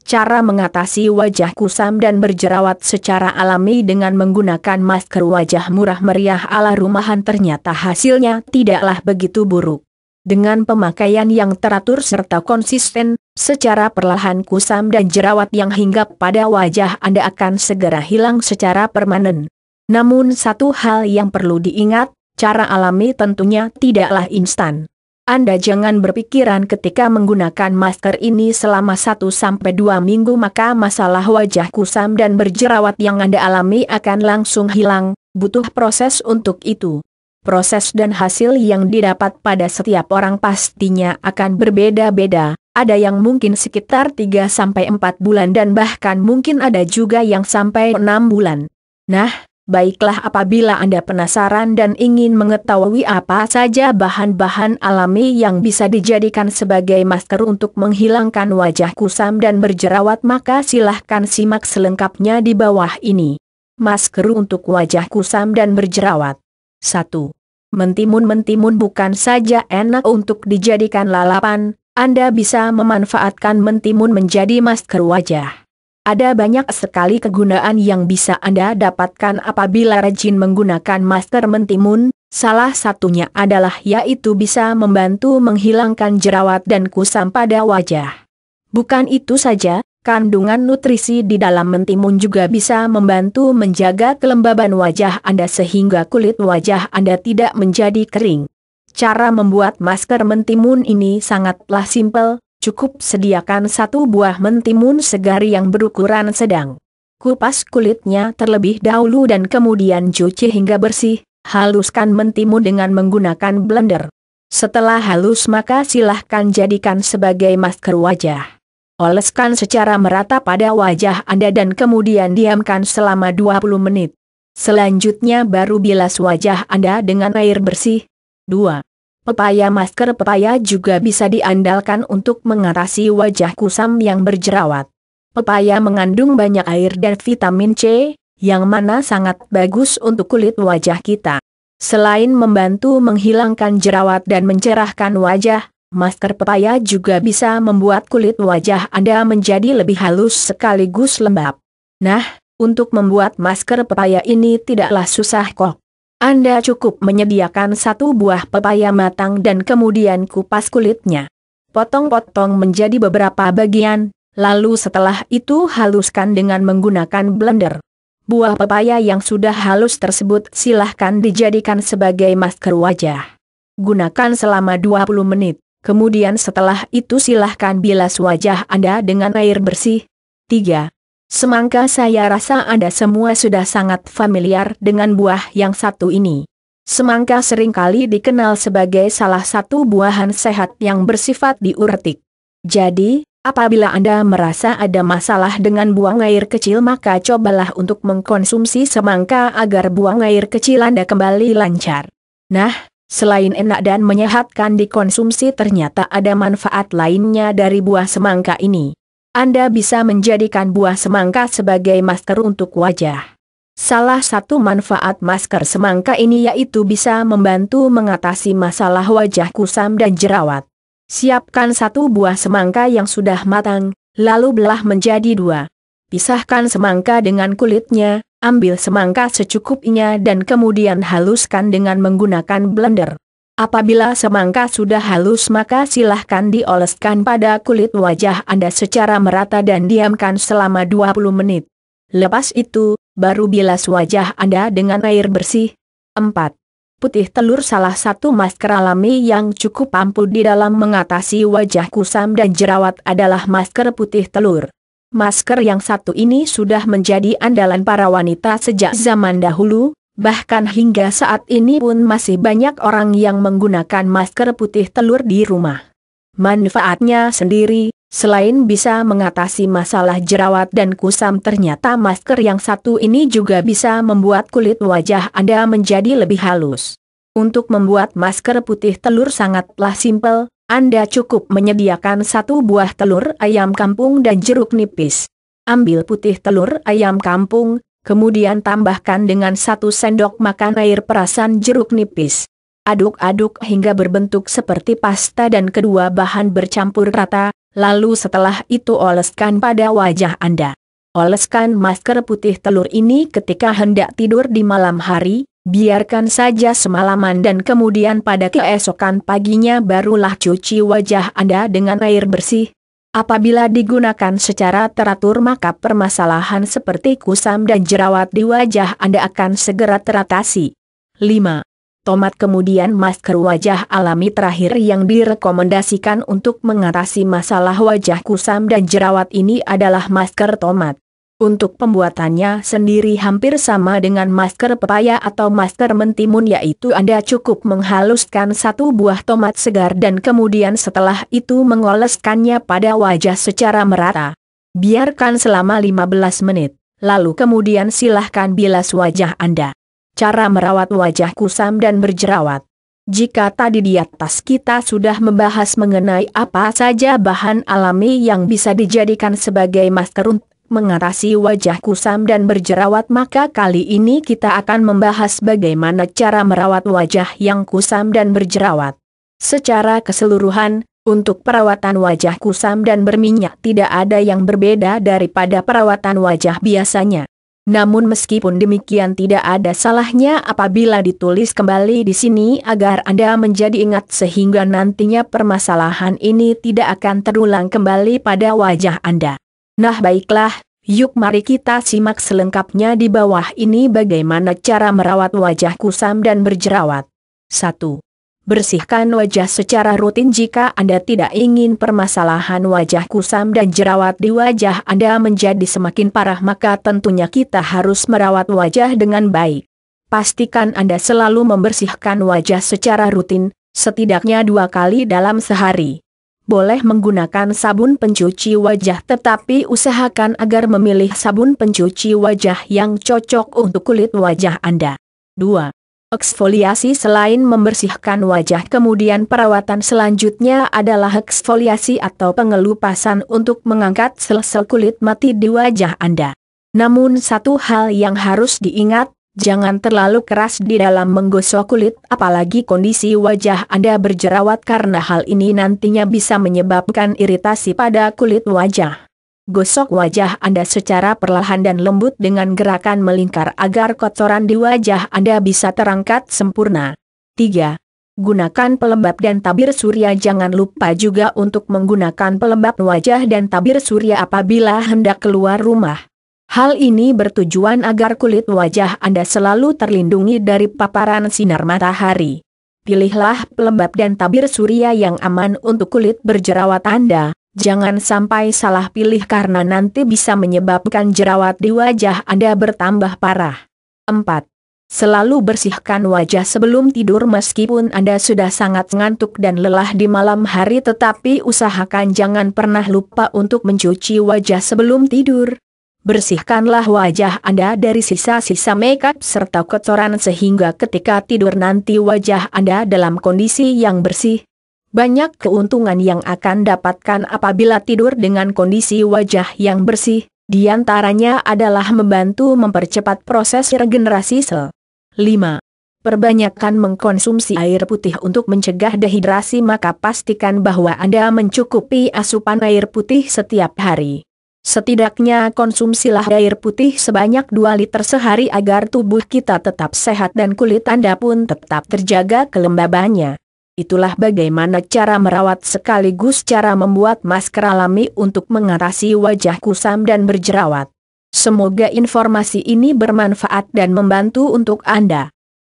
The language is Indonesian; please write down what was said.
Cara mengatasi wajah kusam dan berjerawat secara alami dengan menggunakan masker wajah murah meriah ala rumahan ternyata hasilnya tidaklah begitu buruk. Dengan pemakaian yang teratur serta konsisten, secara perlahan kusam dan jerawat yang hinggap pada wajah Anda akan segera hilang secara permanen. Namun satu hal yang perlu diingat, cara alami tentunya tidaklah instan. Anda jangan berpikiran ketika menggunakan masker ini selama 1-2 minggu maka masalah wajah kusam dan berjerawat yang Anda alami akan langsung hilang, butuh proses untuk itu. Proses dan hasil yang didapat pada setiap orang pastinya akan berbeda-beda, ada yang mungkin sekitar 3-4 bulan dan bahkan mungkin ada juga yang sampai 6 bulan. Nah, baiklah apabila Anda penasaran dan ingin mengetahui apa saja bahan-bahan alami yang bisa dijadikan sebagai masker untuk menghilangkan wajah kusam dan berjerawat maka silahkan simak selengkapnya di bawah ini. Masker untuk wajah kusam dan berjerawat. 1. Mentimun. Mentimun bukan saja enak untuk dijadikan lalapan, Anda bisa memanfaatkan mentimun menjadi masker wajah. Ada banyak sekali kegunaan yang bisa Anda dapatkan apabila rajin menggunakan masker mentimun, salah satunya adalah yaitu bisa membantu menghilangkan jerawat dan kusam pada wajah. Bukan itu saja, kandungan nutrisi di dalam mentimun juga bisa membantu menjaga kelembaban wajah Anda sehingga kulit wajah Anda tidak menjadi kering. Cara membuat masker mentimun ini sangatlah simpel. Cukup sediakan 1 buah mentimun segar yang berukuran sedang. Kupas kulitnya terlebih dahulu dan kemudian cuci hingga bersih, haluskan mentimun dengan menggunakan blender. Setelah halus maka silahkan jadikan sebagai masker wajah. Oleskan secara merata pada wajah Anda dan kemudian diamkan selama 20 menit. Selanjutnya baru bilas wajah Anda dengan air bersih. 2. Pepaya. Masker pepaya juga bisa diandalkan untuk mengatasi wajah kusam yang berjerawat. Pepaya mengandung banyak air dan vitamin C, yang mana sangat bagus untuk kulit wajah kita. Selain membantu menghilangkan jerawat dan mencerahkan wajah, masker pepaya juga bisa membuat kulit wajah Anda menjadi lebih halus sekaligus lembab. Nah, untuk membuat masker pepaya ini tidaklah susah kok. Anda cukup menyediakan 1 buah pepaya matang dan kemudian kupas kulitnya. Potong-potong menjadi beberapa bagian, lalu setelah itu haluskan dengan menggunakan blender. Buah pepaya yang sudah halus tersebut silahkan dijadikan sebagai masker wajah. Gunakan selama 20 menit, kemudian setelah itu silahkan bilas wajah Anda dengan air bersih. 3. Semangka. Saya rasa Anda semua sudah sangat familiar dengan buah yang satu ini. Semangka seringkali dikenal sebagai salah satu buahan sehat yang bersifat diuretik. Jadi, apabila Anda merasa ada masalah dengan buang air kecil maka cobalah untuk mengkonsumsi semangka agar buang air kecil Anda kembali lancar. Nah, selain enak dan menyehatkan dikonsumsi ternyata ada manfaat lainnya dari buah semangka ini. Anda bisa menjadikan buah semangka sebagai masker untuk wajah. Salah satu manfaat masker semangka ini yaitu bisa membantu mengatasi masalah wajah kusam dan jerawat. Siapkan 1 buah semangka yang sudah matang, lalu belah menjadi 2. Pisahkan semangka dengan kulitnya, ambil semangka secukupnya dan kemudian haluskan dengan menggunakan blender. Apabila semangka sudah halus maka silahkan dioleskan pada kulit wajah Anda secara merata dan diamkan selama 20 menit. Lepas itu, baru bilas wajah Anda dengan air bersih. 4. Putih telur. Salah satu masker alami yang cukup ampuh di dalam mengatasi wajah kusam dan jerawat adalah masker putih telur. Masker yang satu ini sudah menjadi andalan para wanita sejak zaman dahulu. Bahkan hingga saat ini pun masih banyak orang yang menggunakan masker putih telur di rumah. Manfaatnya sendiri, selain bisa mengatasi masalah jerawat dan kusam ternyata masker yang satu ini juga bisa membuat kulit wajah Anda menjadi lebih halus. Untuk membuat masker putih telur sangatlah simpel, Anda cukup menyediakan 1 buah telur ayam kampung dan jeruk nipis. Ambil putih telur ayam kampung, kemudian tambahkan dengan 1 sendok makan air perasan jeruk nipis. Aduk-aduk hingga berbentuk seperti pasta dan kedua bahan bercampur rata, Lalu setelah itu oleskan pada wajah Anda. Oleskan masker putih telur ini ketika hendak tidur di malam hari, biarkan saja semalaman dan kemudian pada keesokan paginya barulah cuci wajah Anda dengan air bersih. Apabila digunakan secara teratur maka permasalahan seperti kusam dan jerawat di wajah Anda akan segera teratasi. 5. Tomat. Kemudian masker wajah alami terakhir yang direkomendasikan untuk mengatasi masalah wajah kusam dan jerawat ini adalah masker tomat. Untuk pembuatannya sendiri hampir sama dengan masker pepaya atau masker mentimun, yaitu Anda cukup menghaluskan satu buah tomat segar dan kemudian setelah itu mengoleskannya pada wajah secara merata. Biarkan selama 15 menit, lalu kemudian silahkan bilas wajah Anda. Cara merawat wajah kusam dan berjerawat. Jika tadi di atas kita sudah membahas mengenai apa saja bahan alami yang bisa dijadikan sebagai masker untuk mengatasi wajah kusam dan berjerawat, maka kali ini kita akan membahas bagaimana cara merawat wajah yang kusam dan berjerawat. Secara keseluruhan, untuk perawatan wajah kusam dan berminyak tidak ada yang berbeda daripada perawatan wajah biasanya. Namun meskipun demikian tidak ada salahnya apabila ditulis kembali di sini agar Anda menjadi ingat sehingga nantinya permasalahan ini tidak akan terulang kembali pada wajah Anda. Nah baiklah, yuk mari kita simak selengkapnya di bawah ini bagaimana cara merawat wajah kusam dan berjerawat. 1. Bersihkan wajah secara rutin. Jika Anda tidak ingin permasalahan wajah kusam dan jerawat di wajah Anda menjadi semakin parah maka tentunya kita harus merawat wajah dengan baik. Pastikan Anda selalu membersihkan wajah secara rutin, setidaknya 2 kali dalam sehari. Boleh menggunakan sabun pencuci wajah tetapi usahakan agar memilih sabun pencuci wajah yang cocok untuk kulit wajah Anda. 2. Eksfoliasi. Selain membersihkan wajah kemudian perawatan selanjutnya adalah eksfoliasi atau pengelupasan untuk mengangkat sel-sel kulit mati di wajah Anda. Namun satu hal yang harus diingat, jangan terlalu keras di dalam menggosok kulit apalagi kondisi wajah Anda berjerawat karena hal ini nantinya bisa menyebabkan iritasi pada kulit wajah. Gosok wajah Anda secara perlahan dan lembut dengan gerakan melingkar agar kotoran di wajah Anda bisa terangkat sempurna. 3. Gunakan pelembab dan tabir surya. Jangan lupa juga untuk menggunakan pelembab wajah dan tabir surya apabila hendak keluar rumah. Hal ini bertujuan agar kulit wajah Anda selalu terlindungi dari paparan sinar matahari. Pilihlah pelembab dan tabir surya yang aman untuk kulit berjerawat Anda. Jangan sampai salah pilih karena nanti bisa menyebabkan jerawat di wajah Anda bertambah parah. 4. Selalu bersihkan wajah sebelum tidur. Meskipun Anda sudah sangat ngantuk dan lelah di malam hari tetapi usahakan jangan pernah lupa untuk mencuci wajah sebelum tidur. Bersihkanlah wajah Anda dari sisa-sisa makeup serta kotoran sehingga ketika tidur nanti wajah Anda dalam kondisi yang bersih. Banyak keuntungan yang akan dapatkan apabila tidur dengan kondisi wajah yang bersih, diantaranya adalah membantu mempercepat proses regenerasi sel. 5. Perbanyakkan mengkonsumsi air putih untuk mencegah dehidrasi. Maka pastikan bahwa Anda mencukupi asupan air putih setiap hari. Setidaknya konsumsilah air putih sebanyak 2 liter sehari agar tubuh kita tetap sehat dan kulit Anda pun tetap terjaga kelembabannya. Itulah bagaimana cara merawat sekaligus cara membuat masker alami untuk mengatasi wajah kusam dan berjerawat. Semoga informasi ini bermanfaat dan membantu untuk Anda.